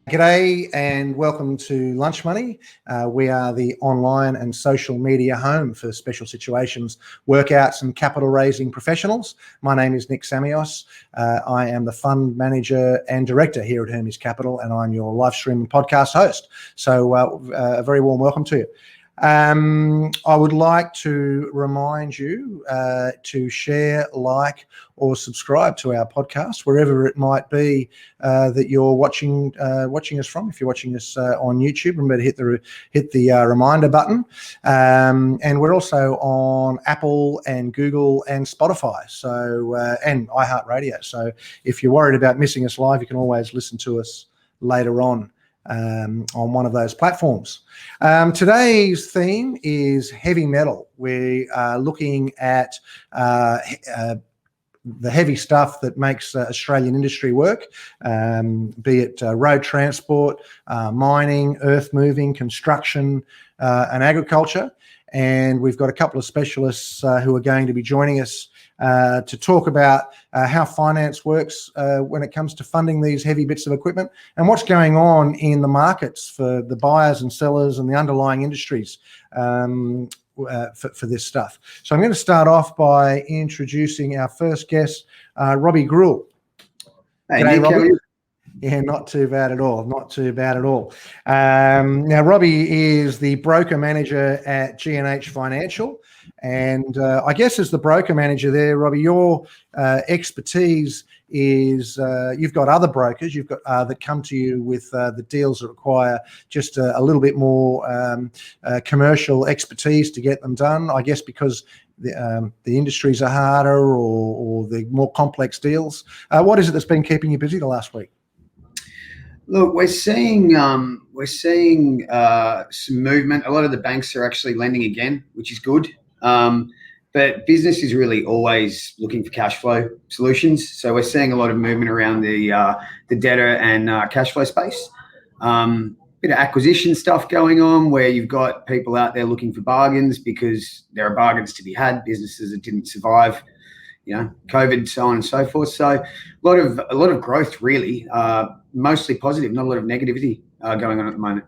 G'day and welcome to Lunch Money. We are the online and social media home for special situations, workouts and capital raising professionals. My name is Nick Samios. I am the fund manager and director here at Hermes Capital, and I'm your live stream and podcast host. So a very warm welcome to you. I would like to remind you to share, like, or subscribe to our podcast wherever it might be that you're watching us from. If you're watching us on YouTube, remember to hit the reminder button. And we're also on Apple and Google and Spotify, so and iHeartRadio. So if you're worried about missing us live, you can always listen to us later on one of those platforms. Today's theme is heavy metal. We are looking at the heavy stuff that makes Australian industry work, be it road transport, mining, earth moving, construction, and agriculture. And we've got a couple of specialists who are going to be joining us to talk about how finance works when it comes to funding these heavy bits of equipment and what's going on in the markets for the buyers and sellers and the underlying industries for this stuff. So I'm going to start off by introducing our first guest, Robbie Grul. Hey, Nick, Robbie. Yeah, not too bad at all. Not too bad at all. Now, Robbie is the broker manager at G&H Financial. And I guess as the broker manager there, Robbie, your expertise is you've got other brokers that come to you with the deals that require just a little bit more commercial expertise to get them done, I guess, because the industries are harder or the more complex deals. What is it that's been keeping you busy the last week? Look, we're seeing some movement. A lot of the banks are actually lending again, which is good. But business is really always looking for cash flow solutions. So we're seeing a lot of movement around the debtor and cash flow space. Bit of acquisition stuff going on where you've got people out there looking for bargains because there are bargains to be had. Businesses that didn't survive, COVID, so on and so forth. So a lot of growth, really, mostly positive, not a lot of negativity going on at the moment.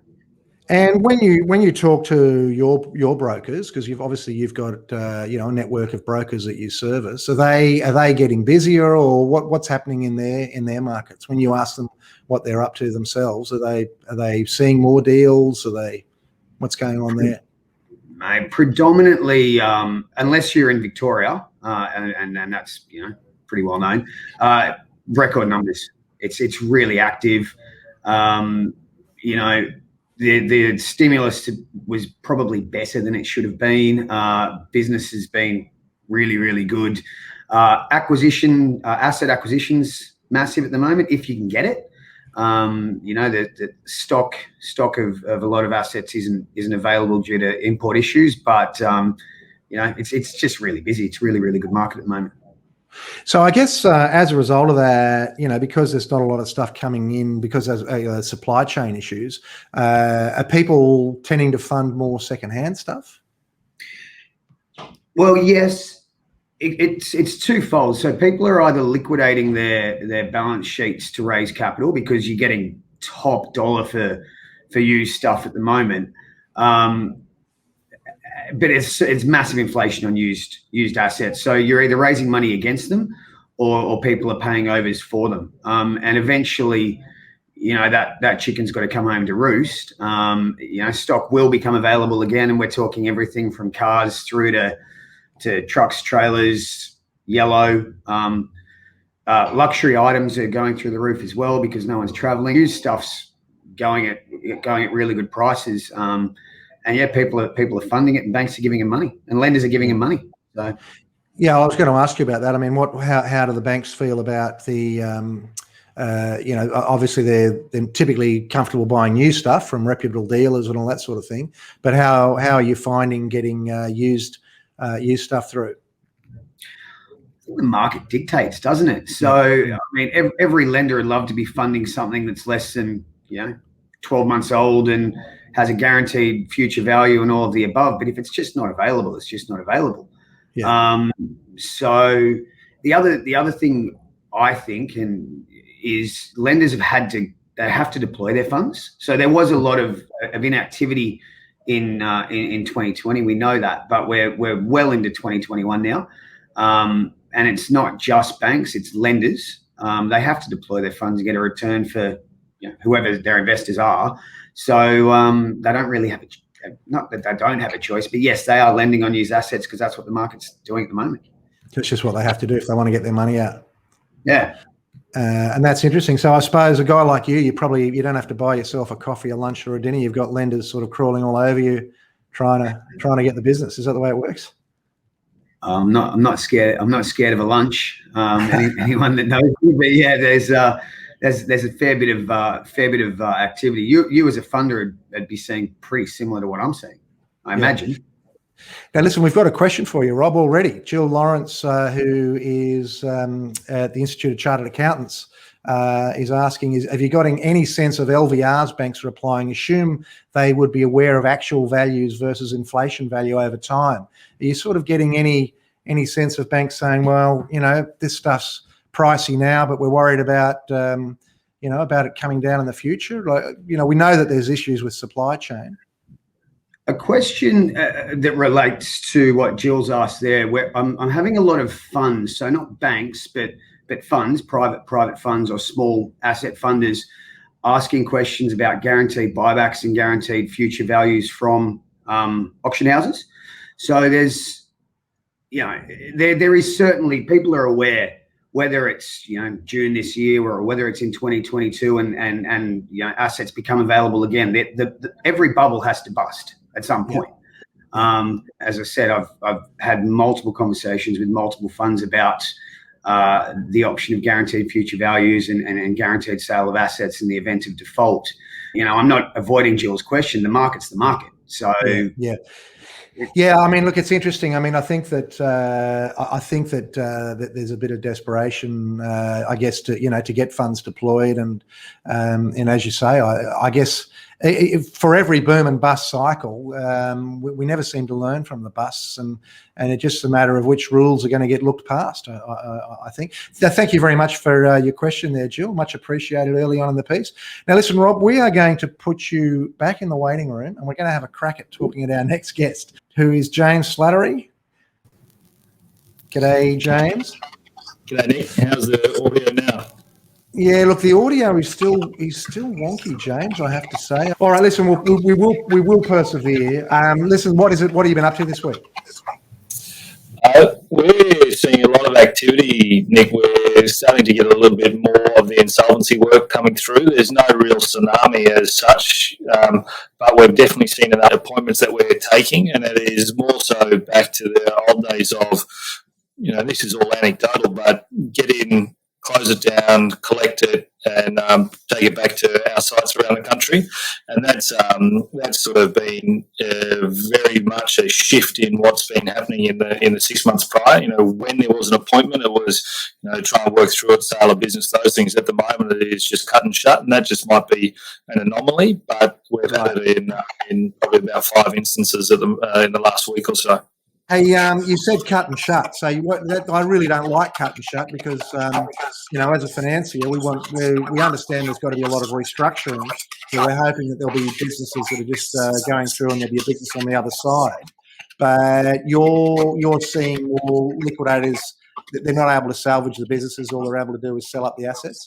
And when you talk to your brokers, because you've got a network of brokers that you service, are they getting busier, or what's happening in their markets? When you ask them what they're up to themselves, are they seeing more deals? What's going on there? Predominantly, unless you're in Victoria, and that's pretty well known, record numbers. It's really active. The stimulus was probably better than it should have been. Business has been really, really good. Asset acquisitions massive at the moment if you can get it. The stock of a lot of assets isn't available due to import issues, but it's just really busy. It's really, really good market at the moment. So I guess as a result of that, because there's not a lot of stuff coming in because of supply chain issues, are people tending to fund more secondhand stuff? Well, yes, it's twofold. So people are either liquidating their balance sheets to raise capital because you're getting top dollar for used stuff at the moment. But it's massive inflation on used assets. So you're either raising money against them or people are paying overs for them. And eventually, that chicken's got to come home to roost. Stock will become available again. And we're talking everything from cars through to trucks, trailers, yellow. Luxury items are going through the roof as well because no one's traveling. Used stuff's going at really good prices. And yeah, people are funding it, and banks are giving them money, and lenders are giving them money. So, yeah, I was going to ask you about that. I mean, how do the banks feel about the, obviously they're typically comfortable buying new stuff from reputable dealers and all that sort of thing. But how are you finding getting used stuff through? The market dictates, doesn't it? So, I mean, every lender would love to be funding something that's less than 12 months old and has a guaranteed future value and all of the above. But if it's just not available, it's just not available. Yeah. So the other thing I think is lenders have they have to deploy their funds. So there was a lot of inactivity in 2020. We know that, but we're well into 2021 now, and it's not just banks; it's lenders. They have to deploy their funds and get a return for whoever their investors are. So they don't really have not that they don't have a choice, but yes, they are lending on used assets because that's what the market's doing at the moment. It's just what they have to do if they want to get their money out. Yeah. And that's interesting. So I suppose a guy like you don't have to buy yourself a coffee, a lunch, or a dinner. You've got lenders sort of crawling all over you, trying to get the business. Is that the way it works? I'm not scared. I'm not scared of a lunch. Anyone that knows me, but yeah, there's a fair bit of activity. You as a funder would be seeing pretty similar to what I'm seeing, I imagine. Now, listen, we've got a question for you, Rob, already. Jill Lawrence, who is at the Institute of Chartered Accountants, is asking, have you got any sense of LVRs banks are applying? Assume they would be aware of actual values versus inflation value over time. Are you sort of getting any sense of banks saying, well, this stuff's pricey now, but we're worried about, about it coming down in the future? We know that there's issues with supply chain. A question that relates to what Jill's asked there, where I'm having a lot of funds, so not banks, but funds, private funds or small asset funders, asking questions about guaranteed buybacks and guaranteed future values from auction houses. So there's, there is certainly, people are aware, whether it's June this year or whether it's in 2022 and assets become available again. Every bubble has to bust at some point. As I said, I've had multiple conversations with multiple funds about the option of guaranteed future values and guaranteed sale of assets in the event of default. I'm not avoiding Jill's question. The market's the market. So yeah. I mean, look, it's interesting. I mean, I think that that there's a bit of desperation, I guess, to get funds deployed, and as you say, I guess. For every boom and bust cycle, we never seem to learn from the busts, and it's just a matter of which rules are going to get looked past, I think. Thank you very much for your question there, Jill. Much appreciated early on in the piece. Now, listen, Rob, we are going to put you back in the waiting room, and we're going to have a crack at talking to our next guest, who is James Slattery. G'day, James. G'day, Nick. How's the audio now? Yeah, look, the audio is still wonky, James, I have to say. All right, listen, we will persevere. Listen, what have you been up to this week? We're seeing a lot of activity, Nick. We're starting to get a little bit more of the insolvency work coming through. There's no real tsunami as such, but we've definitely seen enough appointments that we're taking, and it is more so back to the old days of, this is all anecdotal, but get in, close it down, collect it, and take it back to our sites around the country. And that's sort of been very much a shift in what's been happening in the 6 months prior. When there was an appointment, it was try and work through it, sale of business, those things. At the moment, it is just cut and shut, and that just might be an anomaly. But we've had it in probably about 5 instances in the last week or so. Hey, you said cut and shut. So I really don't like cut and shut because, as a financier, we understand there's got to be a lot of restructuring. So we're hoping that there'll be businesses that are just going through and there'll be a business on the other side. But you're seeing more liquidators that they're not able to salvage the businesses. All they're able to do is sell up the assets.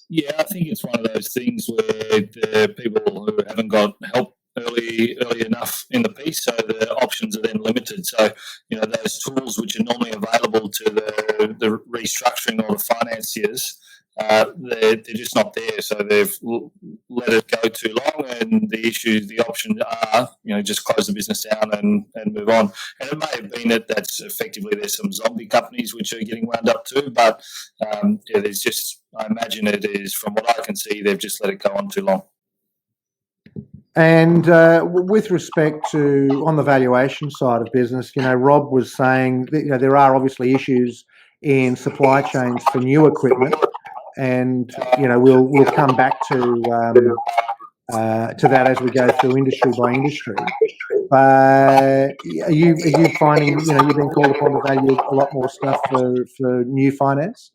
Yeah, I think it's one of those things where the people who haven't got help early enough in the piece, so the options are then limited. So, those tools which are normally available to the restructuring or the financiers, they're just not there. So they've let it go too long, and the options are, just close the business down and move on. And it may have been that's effectively there's some zombie companies which are getting wound up too, but there's just, I imagine it is, from what I can see, they've just let it go on too long. And with respect to on the valuation side of business, Rob was saying that, there are obviously issues in supply chains for new equipment, and we'll come back to that as we go through industry by industry. But are you finding you've been called upon to value a lot more stuff for new finance?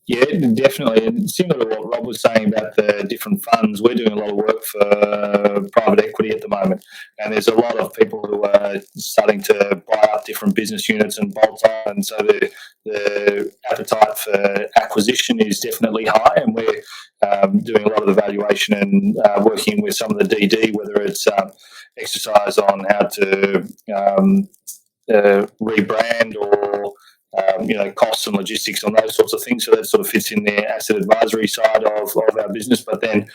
Yeah, definitely. And similar to what Rob was saying about the different funds, we're doing a lot of work for private equity at the moment. And there's a lot of people who are starting to buy up different business units and bolt on. And so the appetite for acquisition is definitely high. And we're doing a lot of the valuation and working with some of the DD, whether it's exercise on how to rebrand or costs and logistics on those sorts of things. So that sort of fits in the asset advisory side of our business. But then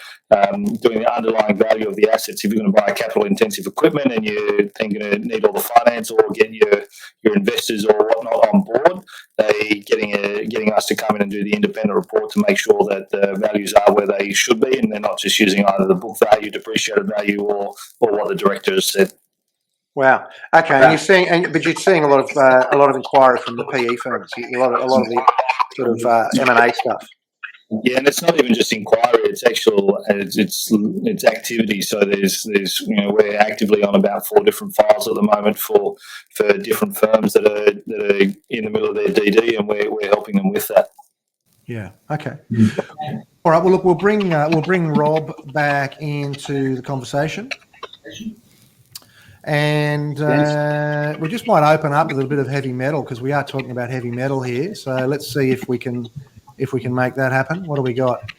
doing the underlying value of the assets, if you're going to buy capital intensive equipment and you're then going to need all the finance or get your investors or whatnot on board, they getting us to come in and do the independent report to make sure that the values are where they should be, and they're not just using either the book value, depreciated value, or what the director has said. Wow. Okay. And you're seeing a lot of inquiry from the PE firms. A lot of the sort of M&A stuff. Yeah, and it's not even just inquiry; it's actual, it's activity. So there's we're actively on about 4 different files at the moment for different firms that are in the middle of their DD, and we're helping them with that. Yeah. Okay. All right. Well, look, we'll bring Rob back into the conversation. And we just might open up with a little bit of heavy metal, because we are talking about heavy metal here. So let's see if we can make that happen. What do we got?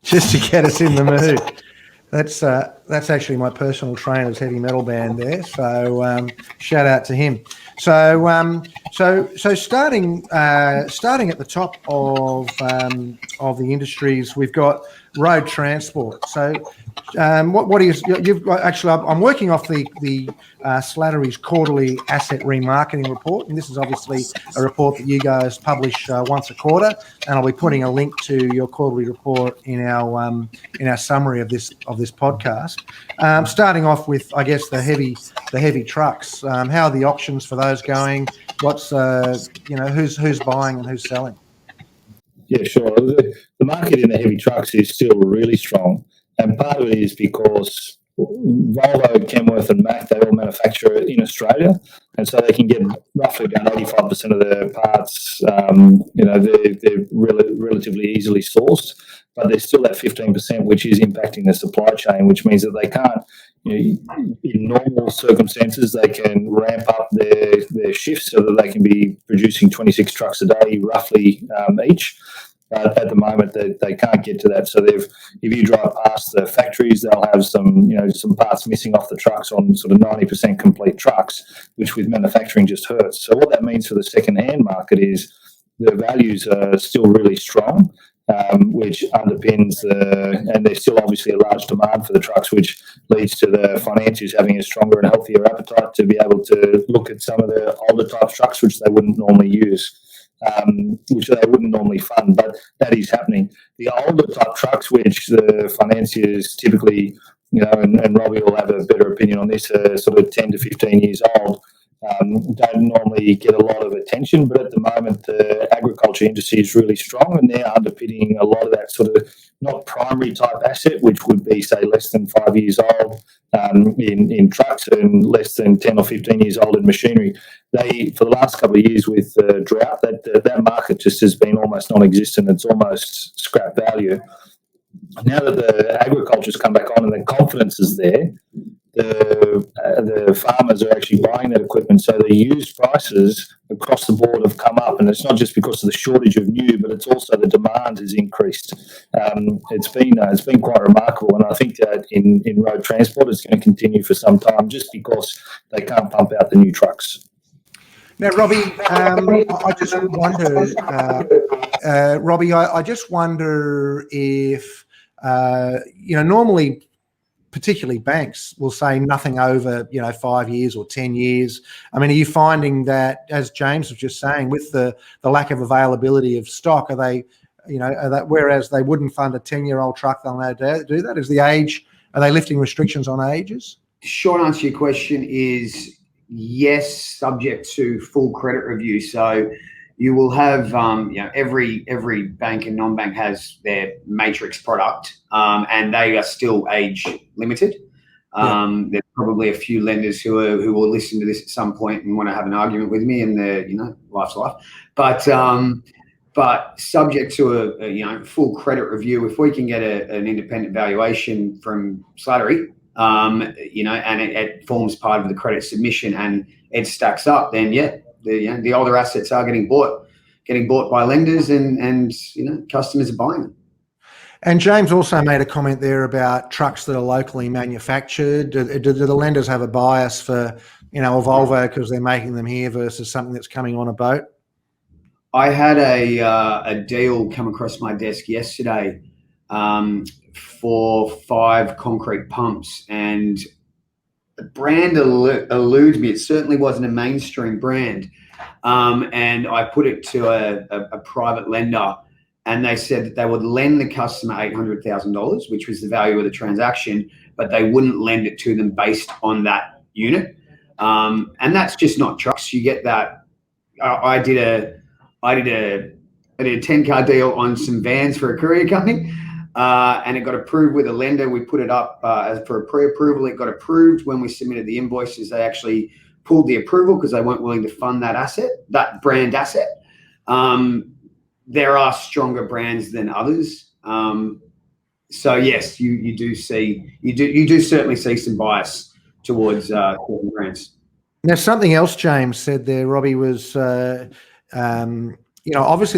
Just to get us in the mood. That's actually my personal trainer's heavy metal band there. So shout out to him. So starting at the top of the industries, we've got road transport. So what is you've got, actually I'm working off the Slattery's quarterly asset remarketing report, and this is obviously a report that you guys publish once a quarter, and I'll be putting a link to your quarterly report in our summary of this podcast. Starting off with, I guess, the heavy trucks. How are the auctions for those going? What's who's buying and who's selling? Yeah, sure. The market in the heavy trucks is still really strong, and part of it is because Volvo, Kenworth, and Mack, they all manufacture in Australia, and so they can get roughly about 85% of their parts. They're relatively easily sourced, but there's still that 15% which is impacting the supply chain, which means that they can't. In normal circumstances, they can ramp up their shifts so that they can be producing 26 trucks a day, roughly each. But at the moment, they can't get to that. So if you drive past the factories, they'll have some parts missing off the trucks on sort of 90% complete trucks, which with manufacturing just hurts. So what that means for the second-hand market is the values are still really strong. Which underpins and there's still obviously a large demand for the trucks, which leads to the financiers having a stronger and healthier appetite to be able to look at some of the older type trucks, which they wouldn't normally use, which they wouldn't normally fund, but that is happening. The older type trucks, which the financiers typically, and Robbie will have a better opinion on this, are sort of 10 to 15 years old, don't normally get a lot of attention, but at the moment the agriculture industry is really strong, and they're underpinning a lot of that sort of not primary type asset, which would be, say, less than 5 years old in trucks and less than 10 or 15 years old in machinery. For the last couple of years with drought, that market just has been almost non-existent. It's almost scrap value. Now that the agriculture's come back on and the confidence is there, the farmers are actually buying that equipment, so the used prices across the board have come up, and it's not just because of the shortage of new, but it's also the demand has increased. It's been quite remarkable, and I think that in road transport it's going to continue for some time, just because they can't pump out the new trucks. Now, Robbie, I just wonder if normally, particularly banks, will say nothing over 5 years or 10 years. I mean, are you finding that, as James was just saying, with the lack of availability of stock, are they whereas they wouldn't fund a 10-year-old truck, they'll now do that? Are they lifting restrictions on ages? Short answer to your question is yes, subject to full credit review. So you will have, every bank and non-bank has their matrix product, and they are still age limited. There's probably a few lenders who will listen to this at some point and want to have an argument with me, and they're, life's life. But subject to a full credit review, if we can get an independent valuation from Slattery, and it forms part of the credit submission and it stacks up, then the older assets are getting bought by lenders, and customers are buying them. And James also made a comment there about trucks that are locally manufactured. Do the lenders have a bias for, a Volvo because they're making them here versus something that's coming on a boat? I had a deal come across my desk yesterday for 5 concrete pumps, and the brand eludes me. It certainly wasn't a mainstream brand, and I put it to a private lender, and they said that they would lend the customer $800,000, which was the value of the transaction, but they wouldn't lend it to them based on that unit. And that's just not trucks. You get that. I did a 10-car deal on some vans for a courier company, and it got approved with a lender. We put it up as for a pre-approval. It got approved. When we submitted the invoices, they actually pulled the approval because they weren't willing to fund that brand asset. There are stronger brands than others. So yes, you do certainly see some bias towards certain brands. Now, something else James said there, Robbie, was obviously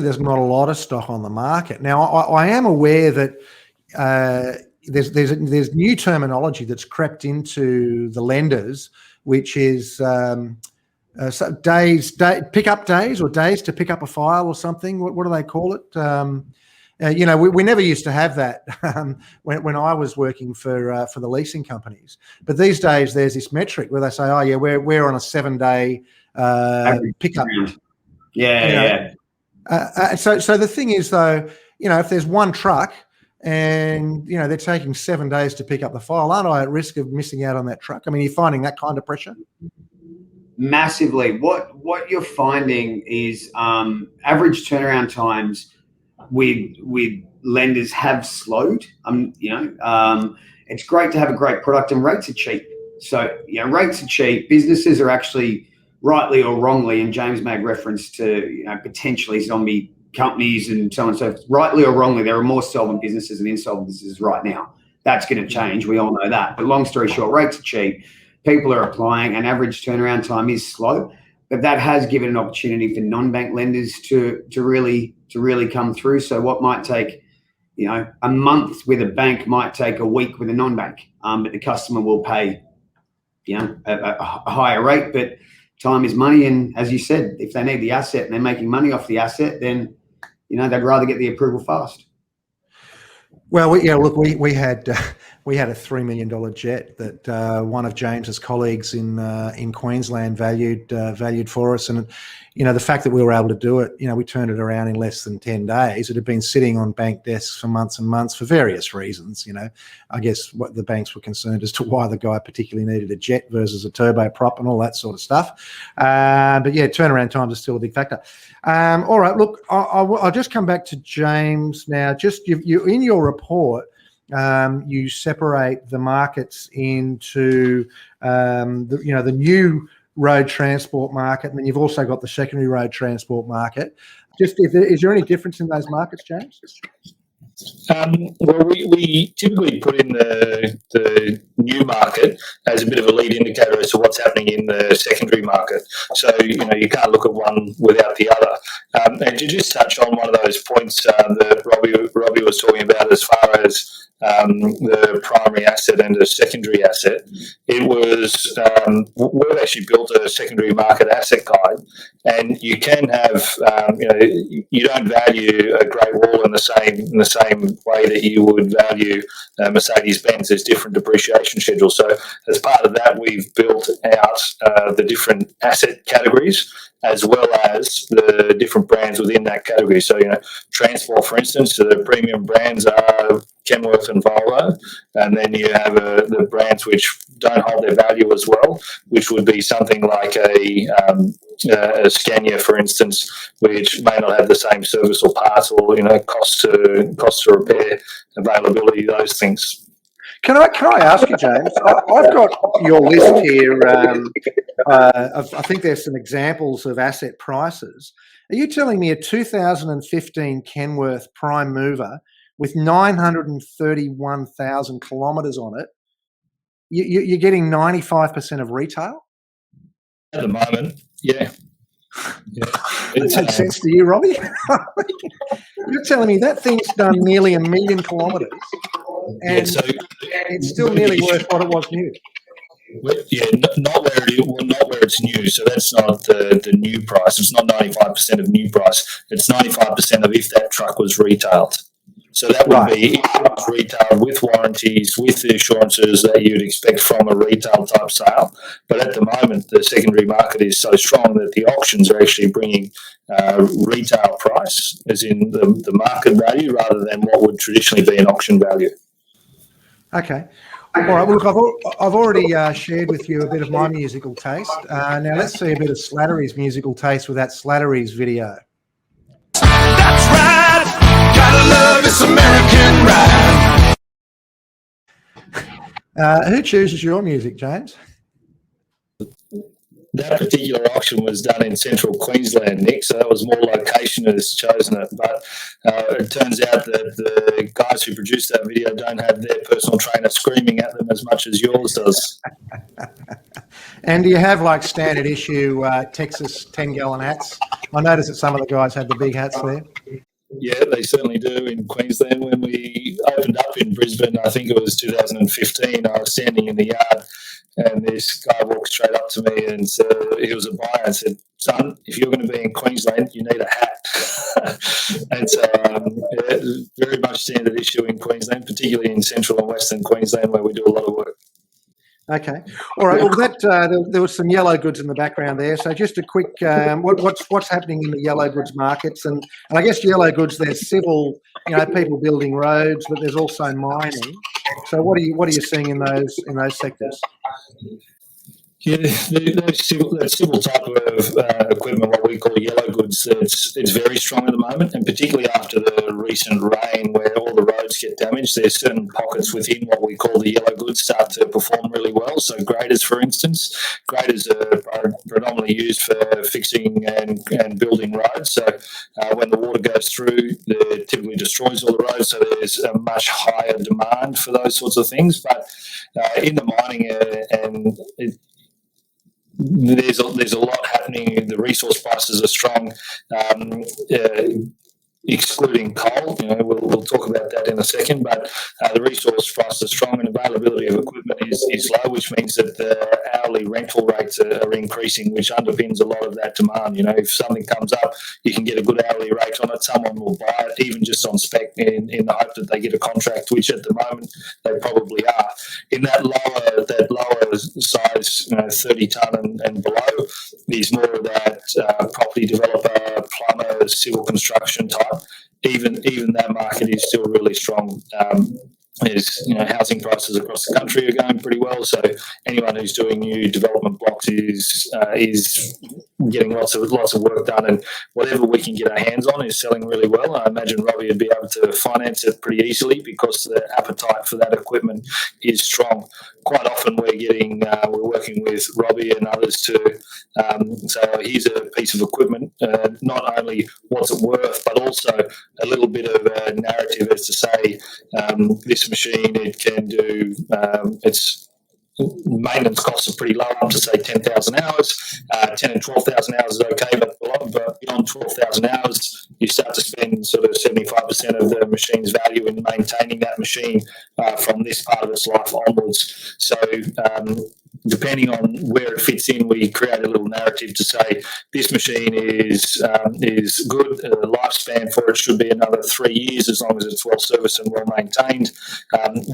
there's not a lot of stock on the market. Now, I am aware that there's new terminology that's crept into the lenders, which is pickup days, or days to pick up a file or something. What do they call it? We never used to have that when I was working for the leasing companies. But these days there's this metric where they say, oh yeah, we're on a 7-day pickup. Yeah. So the thing is, though, if there's one truck and they're taking 7 days to pick up the file, aren't I at risk of missing out on that truck? I mean, you're finding that kind of pressure? Massively. What you're finding is average turnaround times with lenders have slowed. It's great to have a great product, and rates are cheap. So rates are cheap. Businesses are actually, rightly or wrongly, and James made reference to potentially zombie companies and so on and so forth. Rightly or wrongly, there are more solvent businesses than insolvent businesses right now. That's going to change. We all know that. But long story short, rates are cheap. People are applying, and average turnaround time is slow. But that has given an opportunity for non-bank lenders to really come through. So what might take a month with a bank might take a week with a non-bank, but the customer will pay a higher rate. But time is money, and as you said, if they need the asset and they're making money off the asset, then they'd rather get the approval fast. Well, we had a $3 million jet that one of James's colleagues in Queensland valued for us, and the fact that we were able to do it, we turned it around in less than 10 days. It had been sitting on bank desks for months and months for various reasons. I guess what the banks were concerned as to why the guy particularly needed a jet versus a turboprop and all that sort of stuff. But yeah, turnaround time is still a big factor. All right, look, I'll just come back to James now. Just you in your report, you separate the markets into the new road transport market, and then you've also got the secondary road transport market. Just is there any difference in those markets, James? Well, we typically put in the new market as a bit of a lead indicator as to what's happening in the secondary market. So, you can't look at one without the other. And to just touch on one of those points that Robbie was talking about as far as the primary asset and the secondary asset, it was we've actually built a secondary market asset guide, and you can have you don't value a Great Wall in the same way that you would value Mercedes-Benz. There's different depreciation schedules. So as part of that, we've built out the different asset categories as well as the different brands within that category. So, transport, for instance, the premium brands are Kenworth and Volvo, and then you have the brands which don't hold their value as well, which would be something like a Scania, for instance, which may not have the same service or parts or cost to repair, availability, those things. Can I ask you, James? I've got your list here. I think there's some examples of asset prices. Are you telling me a 2015 Kenworth prime mover with 931,000 kilometres on it, you're getting 95% of retail? At the moment, yeah. That makes sense to you, Robbie? You're telling me that thing's done nearly 1 million kilometres, and it's still nearly worth what it was new. Yeah, not where it's new. So that's not the new price. It's not 95% of new price. It's 95% of if that truck was retailed. So that would be if it was retailed with warranties, with the assurances that you'd expect from a retail type sale. But at the moment, the secondary market is so strong that the auctions are actually bringing retail price, as in the market value, rather than what would traditionally be an auction value. Okay. All right. Well, look, I've already shared with you a bit of my musical taste. Now let's see a bit of Slattery's musical taste with that Slattery's video. That's right. Gotta love this American ride. Who chooses your music, James? That particular auction was done in central Queensland, Nick, so that was more location has chosen it. But it turns out that the guys who produced that video don't have their personal trainer screaming at them as much as yours does. And do you have like standard issue Texas 10-gallon hats? I noticed that some of the guys had the big hats there. Yeah, they certainly do in Queensland. When we opened up in Brisbane, I think it was 2015, I was standing in the yard and this guy walked straight up to me and said, he was a buyer, and said, "Son, if you're going to be in Queensland, you need a hat." And so very much standard issue in Queensland, particularly in central and western Queensland where we do a lot of work. Okay. All right. Well, there was some yellow goods in the background there. So just a quick, what's happening in the yellow goods markets? And I guess yellow goods, there's civil, people building roads, but there's also mining. So what are you seeing in those sectors? Yeah, that civil type of equipment, what we call yellow goods, it's very strong at the moment, and particularly after the recent rain where all the roads get damaged, there's certain pockets within what we call the yellow goods start to perform really well. So graders, for instance, graders are predominantly used for fixing and building roads. So when the water goes through, it typically destroys all the roads, so there's a much higher demand for those sorts of things. But in the mining there's a lot happening. The resource prices are strong, excluding coal. We'll talk about that in a second. But the resource prices are strong, and availability of equipment is low, which means that the hourly rental rates are increasing, which underpins a lot of that demand. If something comes up, you can get a good hourly rate on it. Someone will buy it, even just on spec, in the hope that they get a contract, which at the moment they probably are. In that lower size, 30 tonne and below, is more of that property developer, plumber, civil construction type. Even that market is still really strong. Housing prices across the country are going pretty well, so anyone who's doing new development blocks is getting lots of work done, and whatever we can get our hands on is selling really well. I imagine Robbie would be able to finance it pretty easily because the appetite for that equipment is strong. Quite often we're working with Robbie and others to so here's a piece of equipment, not only what's it worth, but also a little bit of a narrative as to say this machine, it can do its maintenance costs are pretty low, up to say 10,000 hours. 10 and 12,000 hours is okay, but beyond 12,000 hours, you start to spend sort of 75% of the machine's value in maintaining that machine from this part of its life onwards. So depending on where it fits in, we create a little narrative to say this machine is good. The lifespan for it should be another 3 years as long as it's well serviced and well maintained.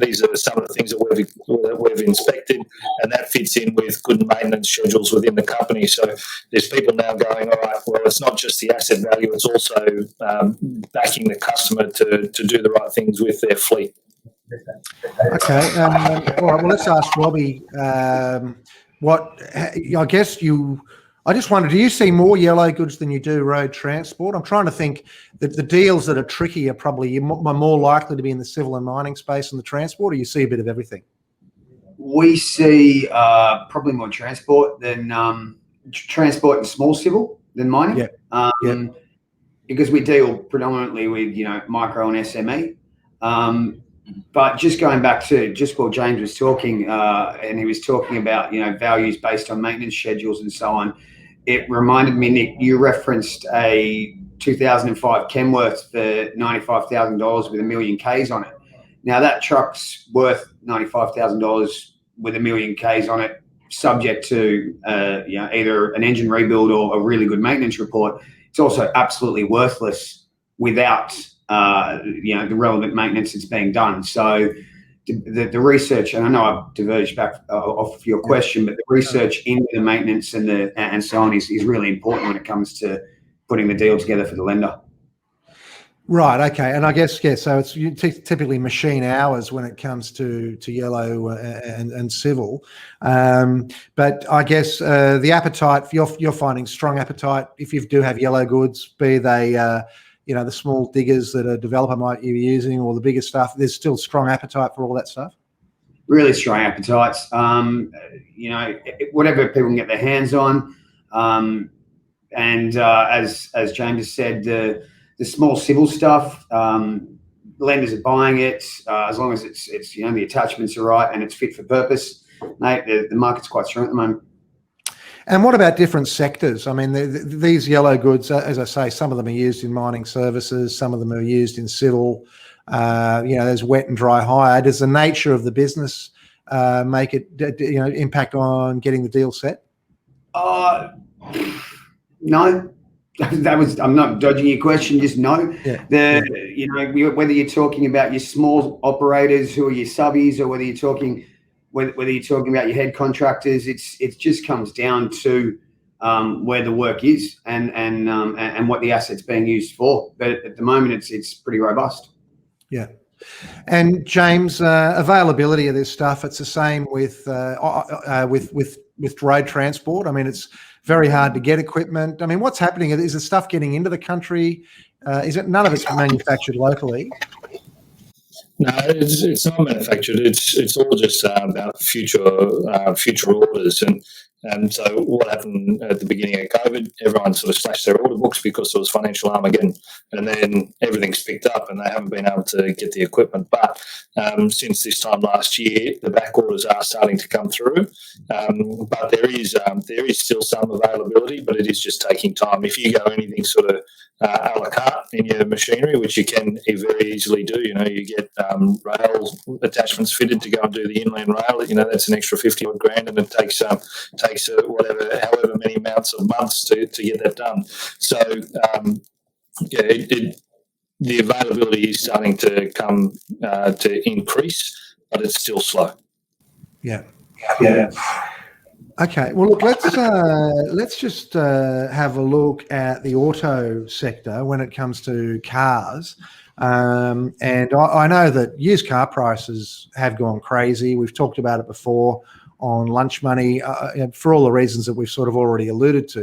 These are some of the things that we've inspected, and that fits in with good maintenance schedules within the company. So there's people now going, all right, well, it's not just the asset value, it's also backing the customer to do the right things with their fleet. Okay. All right. Well, let's ask Robbie. I guess you I just wonder, do you see more yellow goods than you do road transport? I'm trying to think that the deals that are tricky are probably more likely to be in the civil and mining space than the transport, or you see a bit of everything? We see probably more transport than transport and small civil than mining. Yeah. Because we deal predominantly with, micro and SME. But just going back to just what James was talking, and he was talking about, values based on maintenance schedules and so on. It reminded me, Nick, you referenced a 2005 Kenworth for $95,000 with 1 million Ks on it. Now that truck's worth $95,000 with 1 million Ks on it, subject to either an engine rebuild or a really good maintenance report. It's also absolutely worthless without the relevant maintenance that's being done. So the research, and I know I've diverged back off your question, but the research into the maintenance and so on is really important when it comes to putting the deal together for the lender. Right. Okay. And I guess, so it's typically machine hours when it comes to yellow and civil. But I guess the appetite, you're finding strong appetite if you do have yellow goods, be they, the small diggers that a developer might be using or the bigger stuff, there's still strong appetite for all that stuff? Really strong appetites. Whatever people can get their hands on. As James has said, the small civil stuff, lenders are buying it as long as it's the attachments are right and it's fit for purpose. Mate, the market's quite strong at the moment. And what about different sectors? I mean, these yellow goods, as I say, some of them are used in mining services, some of them are used in civil. There's wet and dry hire. Does the nature of the business make it, impact on getting the deal set? No. I'm not dodging your question, just no. Yeah. Whether you're talking about your small operators who are your subbies, or whether you're talking about your head contractors, it just comes down to where the work is and what the asset's being used for. But at the moment, it's pretty robust. Yeah. And James, availability of this stuff, it's the same with road transport. I mean, it's very hard to get equipment. I mean, what's happening? Is the stuff getting into the country? Is it none of it's manufactured locally? No, it's not manufactured. It's all just about future orders. And so what happened at the beginning of COVID, everyone sort of slashed their order books because it was financial Armageddon, and then everything's picked up and they haven't been able to get the equipment. But since this time last year, the back orders are starting to come through. But there is still some availability, but it is just taking time. If you go anything sort of a la carte in your machinery, which you can very easily do, you get rail attachments fitted to go and do the inland rail. That's an extra 50 odd grand, and it takes however many amounts of months to get that done. So the availability is starting to come to increase, but it's still slow. Yeah. Okay. Well, look, let's just have a look at the auto sector when it comes to cars. And I know that used car prices have gone crazy. We've talked about it before on Lunch Money for all the reasons that we've sort of already alluded to,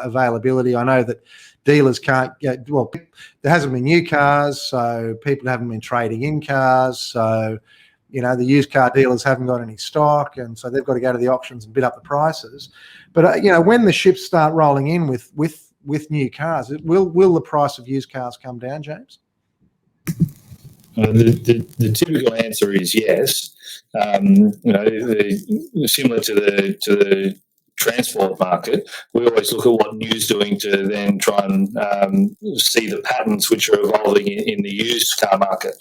availability. I know that dealers can't get, well, there hasn't been new cars, so people haven't been trading in cars. So, the used car dealers haven't got any stock, and so they've got to go to the auctions and bid up the prices. But, when the ships start rolling in with new cars, will the price of used cars come down, James? The typical answer is yes. Similar to the transport market, we always look at what news doing to then try and see the patterns which are evolving in the used car market.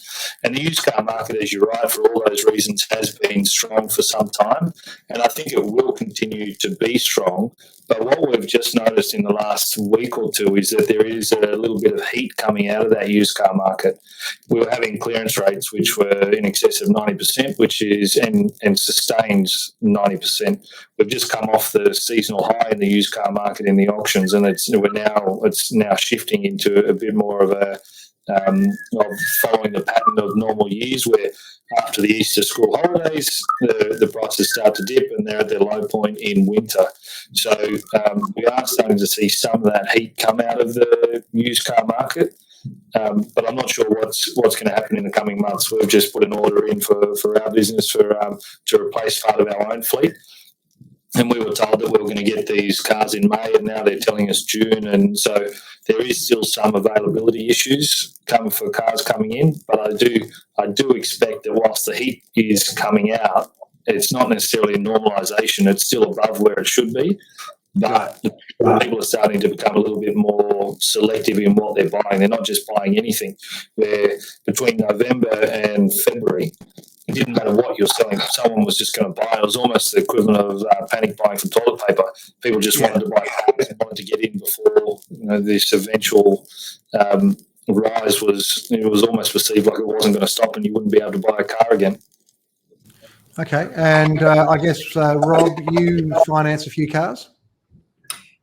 And the used car market, as you're right, for all those reasons, has been strong for some time, and I think it will continue to be strong. But what we've just noticed in the last week or two is that there is a little bit of heat coming out of that used car market. We were having clearance rates which were in excess of 90%, which is and sustains 90%. We've just come off the seasonal high in the used car market in the auctions, and it's now shifting into a bit more of of following the pattern of normal years, where after the Easter school holidays, the prices start to dip and they're at their low point in winter. So we are starting to see some of that heat come out of the used car market. But I'm not sure what's going to happen in the coming months. We've just put an order in for our business to replace part of our own fleet. And we were told that we were going to get these cars in May, and now they're telling us June. And so there is still some availability issues for cars coming in. But I do expect that whilst the heat is coming out, it's not necessarily a normalisation. It's still above where it should be. But people are starting to become a little bit more selective in what they're buying. They're not just buying anything. Where between November and February, it didn't matter what you're selling. Someone was just going to buy. It was almost the equivalent of panic buying for toilet paper. People just wanted to buy cars and wanted to get in before this eventual rise was. It was almost perceived like it wasn't going to stop, and you wouldn't be able to buy a car again. Okay, and I guess Rob, you finance a few cars.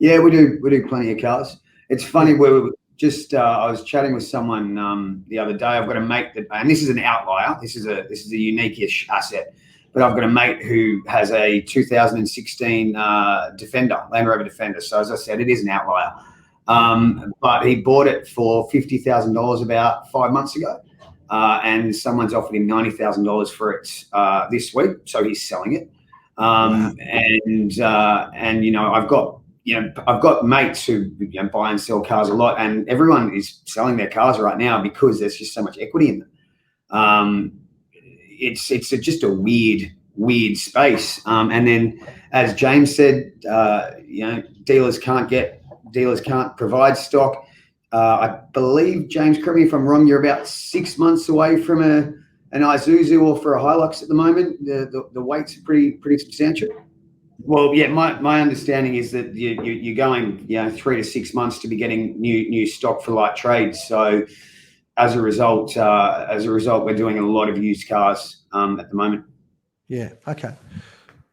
Yeah, we do plenty of cars. It's funny, we were just I was chatting with someone the other day. I've got a mate that, and this is an outlier. This is a unique-ish asset, but I've got a mate who has a 2016 Defender, Land Rover Defender. So as I said, it is an outlier. But he bought it for $50,000 about 5 months ago, and someone's offered him $90,000 for it this week. So he's selling it. And I've got mates who buy and sell cars a lot, and everyone is selling their cars right now because there's just so much equity in them. It's just a weird space. And then, as James said, dealers can't provide stock. I believe, James, correct me if I'm wrong, you're about 6 months away from an Isuzu or for a Hilux at the moment. The weights are pretty substantial. Well, yeah, my understanding is that you're going 3 to 6 months to be getting new stock for light trades. So as a result, we're doing a lot of used cars at the moment. Yeah. Okay.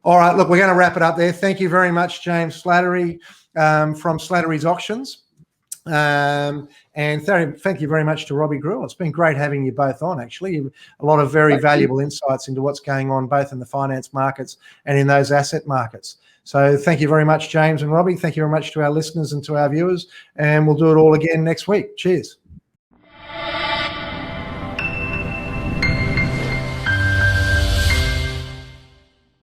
All right. Look, we're going to wrap it up there. Thank you very much, James Slattery from Slattery Auctions. And thank you very much to Robbie Grul. It's been great having you both on, actually. A lot of very valuable insights into what's going on both in the finance markets and in those asset markets. So thank you very much, James and Robbie. Thank you very much to our listeners and to our viewers. And we'll do it all again next week. Cheers.